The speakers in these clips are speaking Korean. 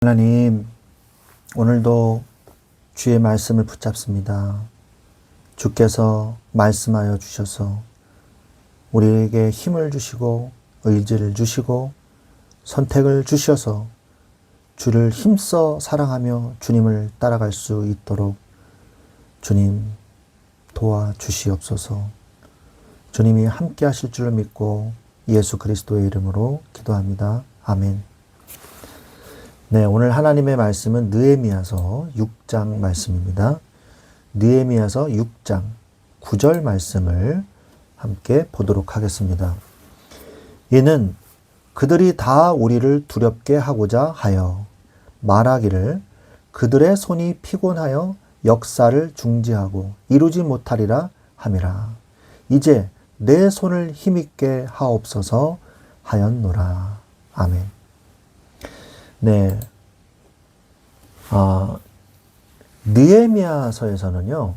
하나님, 오늘도 주의 말씀을 붙잡습니다. 주께서 말씀하여 주셔서 우리에게 힘을 주시고 의지를 주시고 선택을 주셔서 주를 힘써 사랑하며 주님을 따라갈 수 있도록 주님 도와주시옵소서. 주님이 함께 하실 줄을 믿고 예수 그리스도의 이름으로 기도합니다. 아멘. 네, 오늘 하나님의 말씀은 느헤미야서 6장 말씀입니다. 느헤미야서 6장 9절 말씀을 함께 보도록 하겠습니다. 이는 그들이 다 우리를 두렵게 하고자 하여 말하기를 그들의 손이 피곤하여 역사를 중지하고 이루지 못하리라 함이라. 이제 내 손을 힘있게 하옵소서 하였노라. 아멘. 네, 느헤미야서에서는요,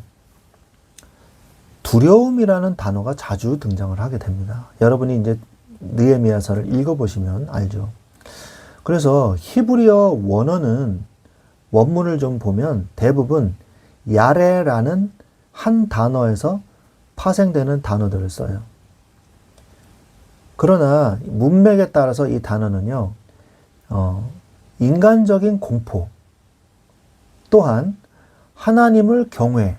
두려움이라는 단어가 자주 등장을 하게 됩니다. 여러분이 이제 느헤미야서를 읽어보시면 알죠. 그래서 히브리어 원어는 원문을 좀 보면 대부분 야레라는 한 단어에서 파생되는 단어들을 써요. 그러나 문맥에 따라서 이 단어는요, 인간적인 공포, 또한 하나님을 경외,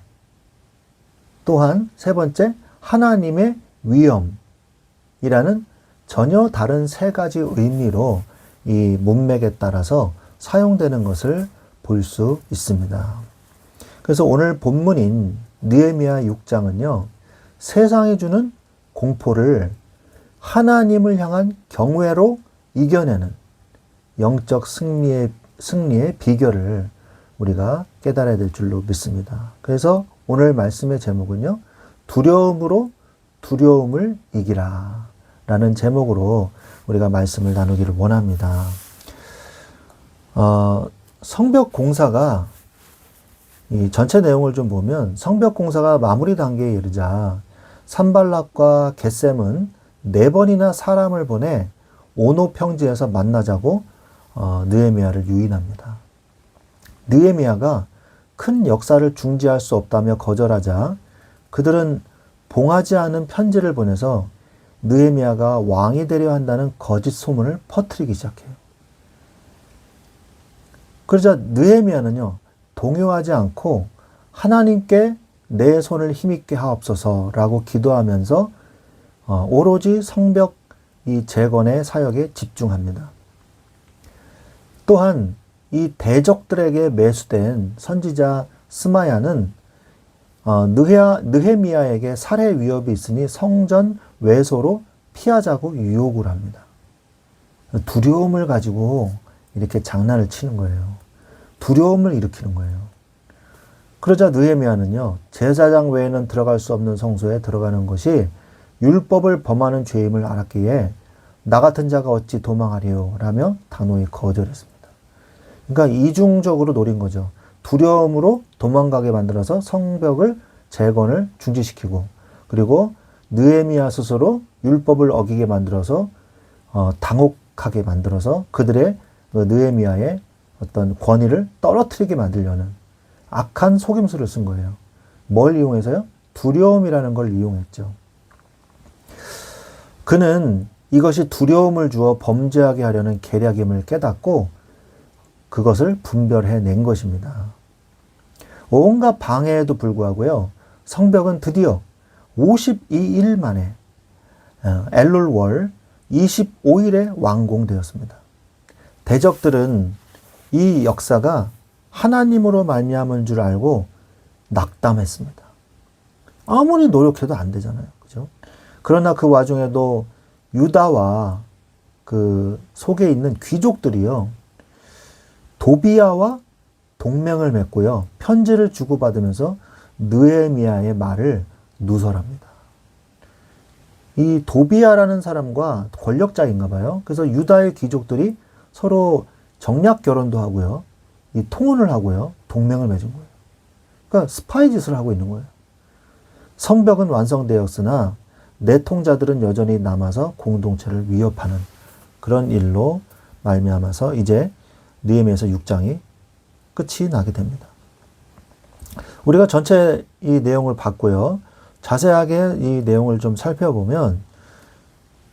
또한 세 번째 하나님의 위엄이라는 전혀 다른 세 가지 의미로 이 문맥에 따라서 사용되는 것을 볼 수 있습니다. 그래서 오늘 본문인 느헤미야 6장은요, 세상이 주는 공포를 하나님을 향한 경외로 이겨내는 영적 승리의 비결을 우리가 깨달아야 될 줄로 믿습니다. 그래서 오늘 말씀의 제목은요, 두려움으로 두려움을 이기라 라는 제목으로 우리가 말씀을 나누기를 원합니다. 성벽 공사가 이 전체 내용을 좀 보면 성벽 공사가 마무리 단계에 이르자 산발락과 겟셈은 4번이나 사람을 보내 오노 평지에서 만나자고 느헤미야를 유인합니다. 느헤미야가 큰 역사를 중지할 수 없다며 거절하자 그들은 봉하지 않은 편지를 보내서 느헤미야가 왕이 되려 한다는 거짓 소문을 퍼뜨리기 시작해요. 그러자 느헤미야는요, 동요하지 않고 하나님께 내 손을 힘있게 하옵소서라고 기도하면서 오로지 성벽 이 재건의 사역에 집중합니다. 또한 이 대적들에게 매수된 선지자 스마야는 느헤미야에게 살해 위협이 있으니 성전 외소로 피하자고 유혹을 합니다. 두려움을 가지고 이렇게 장난을 치는 거예요. 두려움을 일으키는 거예요. 그러자 느헤미야는요, 제사장 외에는 들어갈 수 없는 성소에 들어가는 것이 율법을 범하는 죄임을 알았기에 나 같은 자가 어찌 도망하리요 라며 단호히 거절했습니다. 그러니까 이중적으로 노린 거죠. 두려움으로 도망가게 만들어서 성벽을 재건을 중지시키고, 그리고 느헤미야 스스로 율법을 어기게 만들어서 당혹하게 만들어서 그들의 느헤미야의 어떤 권위를 떨어뜨리게 만들려는 악한 속임수를 쓴 거예요. 뭘 이용해서요? 두려움이라는 걸 이용했죠. 그는 이것이 두려움을 주어 범죄하게 하려는 계략임을 깨닫고 그것을 분별해낸 것입니다. 온갖 방해에도 불구하고요, 성벽은 드디어 52일 만에 엘룰월 25일에 완공되었습니다. 대적들은 이 역사가 하나님으로 말미암은 줄 알고 낙담했습니다. 아무리 노력해도 안 되잖아요. 그죠? 그러나 그 와중에도 유다와 그 속에 있는 귀족들이요, 도비야와 동맹을 맺고요, 편지를 주고받으면서 느헤미야의 말을 누설합니다. 이 도비야라는 사람과 권력자인가 봐요. 그래서 유다의 귀족들이 서로 정략 결혼도 하고요, 이 통혼을 하고요, 동맹을 맺은 거예요. 그러니까 스파이 짓을 하고 있는 거예요. 성벽은 완성되었으나 내통자들은 여전히 남아서 공동체를 위협하는 그런 일로 말미암아서 이제 느헤미야서 6장이 끝이 나게 됩니다. 우리가 전체 이 내용을 봤고요. 자세하게 이 내용을 좀 살펴보면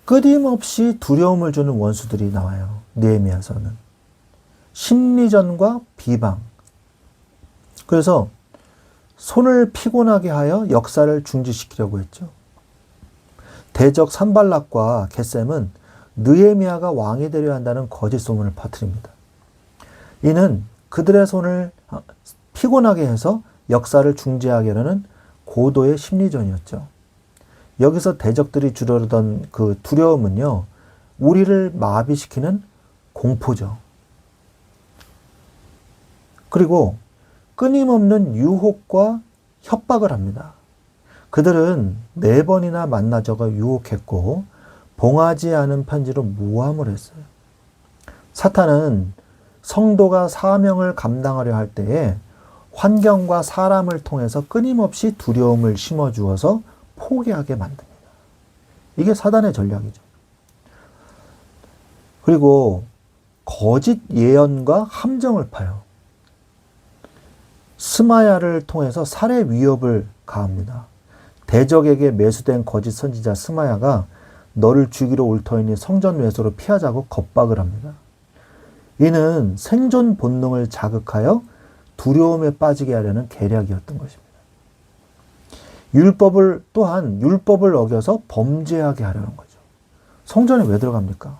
끊임없이 두려움을 주는 원수들이 나와요. 느헤미야서는. 심리전과 비방. 그래서 손을 피곤하게 하여 역사를 중지시키려고 했죠. 대적 산발락과 겟셈은 느헤미야가 왕이 되려 한다는 거짓 소문을 퍼뜨립니다. 이는 그들의 손을 피곤하게 해서 역사를 중지하게 하려는 고도의 심리전이었죠. 여기서 대적들이 주려던 그 두려움은요, 우리를 마비시키는 공포죠. 그리고 끊임없는 유혹과 협박을 합니다. 그들은 4번이나 만나자가 유혹했고 봉하지 않은 편지로 모함을 했어요. 사탄은 성도가 사명을 감당하려 할 때에 환경과 사람을 통해서 끊임없이 두려움을 심어주어서 포기하게 만듭니다. 이게 사단의 전략이죠. 그리고 거짓 예언과 함정을 파요. 스마야를 통해서 살해 위협을 가합니다. 대적에게 매수된 거짓 선지자 스마야가 너를 죽이러 올 터이니 성전 외소로 피하자고 겁박을 합니다. 이는 생존 본능을 자극하여 두려움에 빠지게 하려는 계략이었던 것입니다. 또한 율법을 어겨서 범죄하게 하려는 거죠. 성전에 왜 들어갑니까?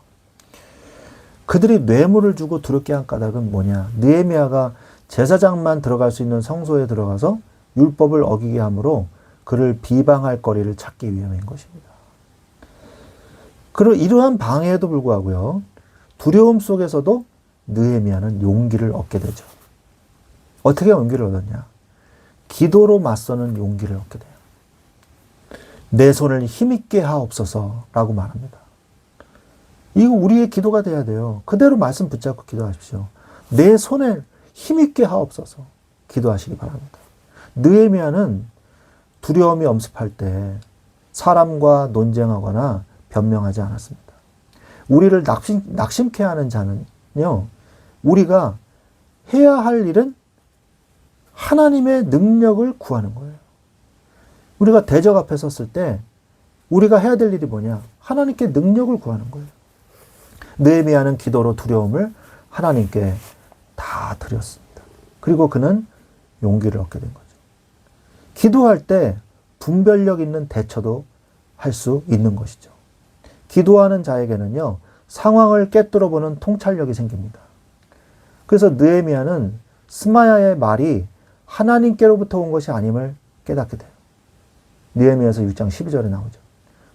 그들이 뇌물을 주고 두렵게 한 까닭은 뭐냐? 느헤미야가 제사장만 들어갈 수 있는 성소에 들어가서 율법을 어기게 함으로 그를 비방할 거리를 찾기 위함인 것입니다. 그리고 이러한 방해에도 불구하고요, 두려움 속에서도 느헤미야는 용기를 얻게 되죠. 어떻게 용기를 얻었냐? 기도로 맞서는 용기를 얻게 돼요. 내 손을 힘있게 하옵소서라고 말합니다. 이거 우리의 기도가 돼야 돼요. 그대로 말씀 붙잡고 기도하십시오. 내 손에 힘있게 하옵소서 기도하시기 바랍니다. 느헤미야는 두려움이 엄습할 때 사람과 논쟁하거나 변명하지 않았습니다. 우리를 낙심케 하는 자는요, 우리가 해야 할 일은 하나님의 능력을 구하는 거예요. 우리가 대적 앞에 섰을 때 우리가 해야 될 일이 뭐냐? 하나님께 능력을 구하는 거예요. 느헤미야는 기도로 두려움을 하나님께 다 드렸습니다. 그리고 그는 용기를 얻게 된 거죠. 기도할 때 분별력 있는 대처도 할 수 있는 것이죠. 기도하는 자에게는요, 상황을 꿰뚫어 보는 통찰력이 생깁니다. 그래서 느헤미야는 스마야의 말이 하나님께로부터 온 것이 아님을 깨닫게 돼요. 느헤미야서 6장 12절에 나오죠.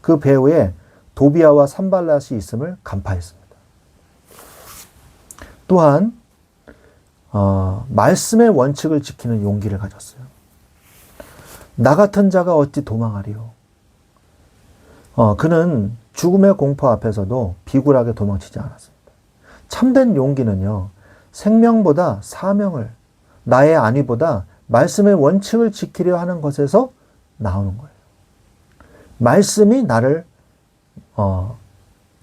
그 배후에 도비아와 산발랏이 있음을 간파했습니다. 또한 말씀의 원칙을 지키는 용기를 가졌어요. 나 같은 자가 어찌 도망하리요. 그는 죽음의 공포 앞에서도 비굴하게 도망치지 않았습니다. 참된 용기는요, 생명보다 사명을, 나의 안위보다 말씀의 원칙을 지키려 하는 것에서 나오는 거예요. 말씀이 나를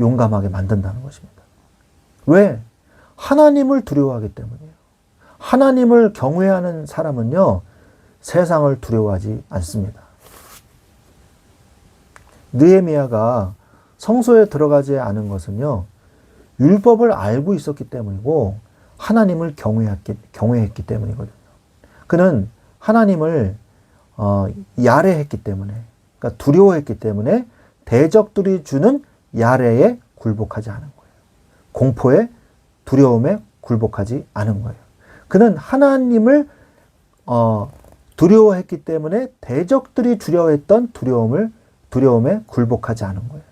용감하게 만든다는 것입니다. 왜? 하나님을 두려워하기 때문이에요. 하나님을 경외하는 사람은요, 세상을 두려워하지 않습니다. 느헤미야가 성소에 들어가지 않은 것은요, 율법을 알고 있었기 때문이고 하나님을 경외했기 때문이거든요. 그는 하나님을 야레했기 때문에, 그러니까 두려워했기 때문에 대적들이 주는 야레에 굴복하지 않은 거예요. 공포에, 두려움에 굴복하지 않은 거예요. 그는 하나님을 두려워했기 때문에 대적들이 주려 했던 두려움에 굴복하지 않은 거예요.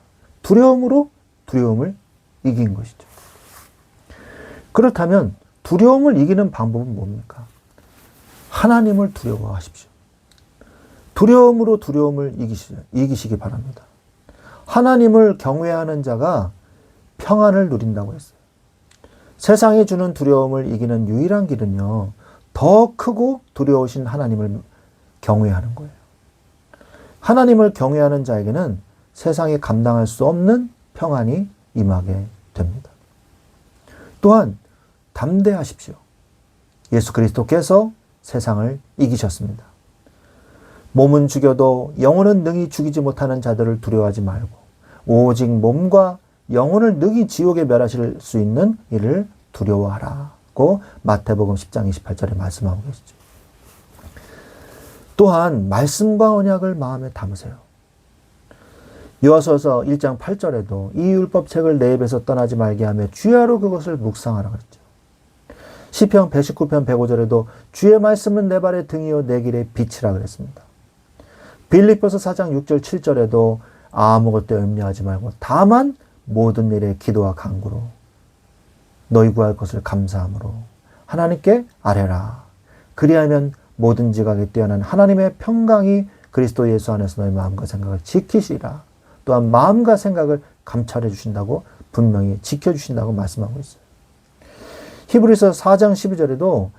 두려움으로 두려움을 이긴 것이죠. 그렇다면 두려움을 이기는 방법은 뭡니까? 하나님을 두려워하십시오. 두려움으로 두려움을 이기시기 바랍니다. 하나님을 경외하는 자가 평안을 누린다고 했어요. 세상이 주는 두려움을 이기는 유일한 길은요, 더 크고 두려우신 하나님을 경외하는 거예요. 하나님을 경외하는 자에게는 세상이 감당할 수 없는 평안이 임하게 됩니다. 또한 담대하십시오. 예수 그리스도께서 세상을 이기셨습니다. 몸은 죽여도 영혼은 능히 죽이지 못하는 자들을 두려워하지 말고 오직 몸과 영혼을 능히 지옥에 멸하실 수 있는 이를 두려워하라고 마태복음 10장 28절에 말씀하고 계시죠. 또한 말씀과 언약을 마음에 담으세요. 요하서서 1장 8절에도 이 율법책을 내 입에서 떠나지 말게 하며 주야로 그것을 묵상하라 그랬죠. 시편 119편 105절에도 주의 말씀은 내 발의 등이요 내 길의 빛이라 그랬습니다. 빌립보서 4장 6절 7절에도 아무것도 염려하지 말고 다만 모든 일에 기도와 간구로 너희 구할 것을 감사함으로 하나님께 아뢰라. 그리하면 모든 지각에 뛰어난 하나님의 평강이 그리스도 예수 안에서 너희 마음과 생각을 지키시리라. 또한 마음과 생각을 감찰해 주신다고 분명히 지켜주신다고 말씀하고 있어요. 히브리서 4장 12절에도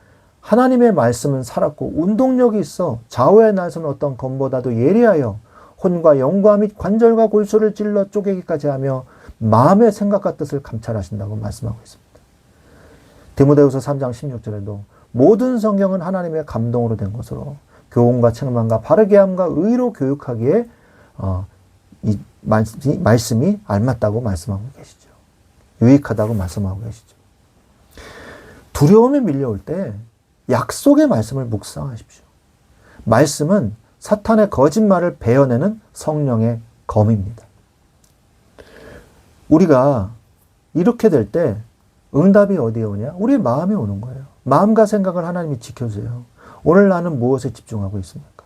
하나님의 말씀은 살았고 운동력이 있어 좌우의 날선 어떤 검보다도 예리하여 혼과 영과 및 관절과 골수를 찔러 쪼개기까지 하며 마음의 생각과 뜻을 감찰하신다고 말씀하고 있습니다. 디모데후서 3장 16절에도 모든 성경은 하나님의 감동으로 된 것으로 교훈과 책망과 바르게 함과 의로 교육하기에 이 말씀이 알맞다고 말씀하고 계시죠. 유익하다고 말씀하고 계시죠. 두려움에 밀려올 때 약속의 말씀을 묵상하십시오. 말씀은 사탄의 거짓말을 베어내는 성령의 검입니다. 우리가 이렇게 될 때 응답이 어디에 오냐? 우리 마음에 오는 거예요. 마음과 생각을 하나님이 지켜주세요. 오늘 나는 무엇에 집중하고 있습니까?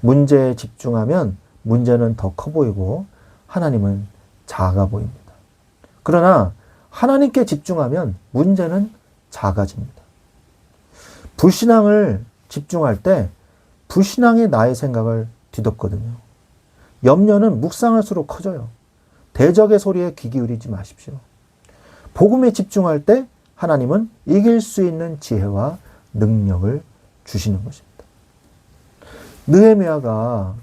문제에 집중하면 문제는 더 커 보이고 하나님은 작아 보입니다. 그러나 하나님께 집중하면 문제는 작아집니다. 불신앙을 집중할 때 불신앙이 나의 생각을 뒤덮거든요. 염려는 묵상할수록 커져요. 대적의 소리에 귀 기울이지 마십시오. 복음에 집중할 때 하나님은 이길 수 있는 지혜와 능력을 주시는 것입니다. 느헤미야가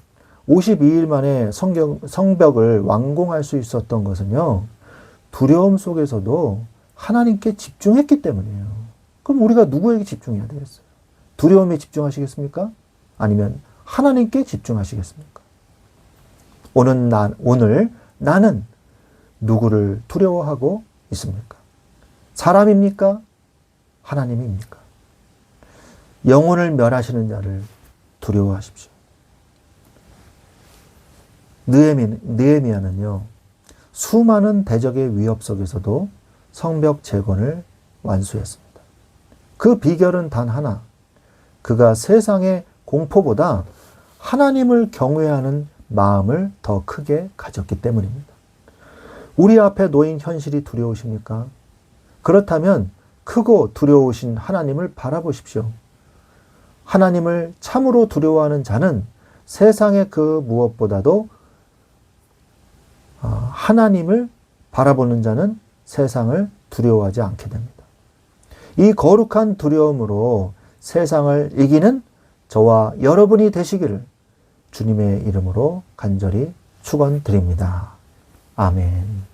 52일 만에 성벽을 완공할 수 있었던 것은요, 두려움 속에서도 하나님께 집중했기 때문이에요. 그럼 우리가 누구에게 집중해야 되겠어요? 두려움에 집중하시겠습니까? 아니면 하나님께 집중하시겠습니까? 오늘 나는 누구를 두려워하고 있습니까? 사람입니까? 하나님입니까? 영혼을 멸하시는 자를 두려워하십시오. 느헤미야는요, 수많은 대적의 위협 속에서도 성벽 재건을 완수했습니다. 그 비결은 단 하나, 그가 세상의 공포보다 하나님을 경외하는 마음을 더 크게 가졌기 때문입니다. 우리 앞에 놓인 현실이 두려우십니까? 그렇다면 크고 두려우신 하나님을 바라보십시오. 하나님을 참으로 두려워하는 자는 세상의 그 무엇보다도 하나님을 바라보는 자는 세상을 두려워하지 않게 됩니다. 이 거룩한 두려움으로 세상을 이기는 저와 여러분이 되시기를 주님의 이름으로 간절히 축원드립니다. 아멘.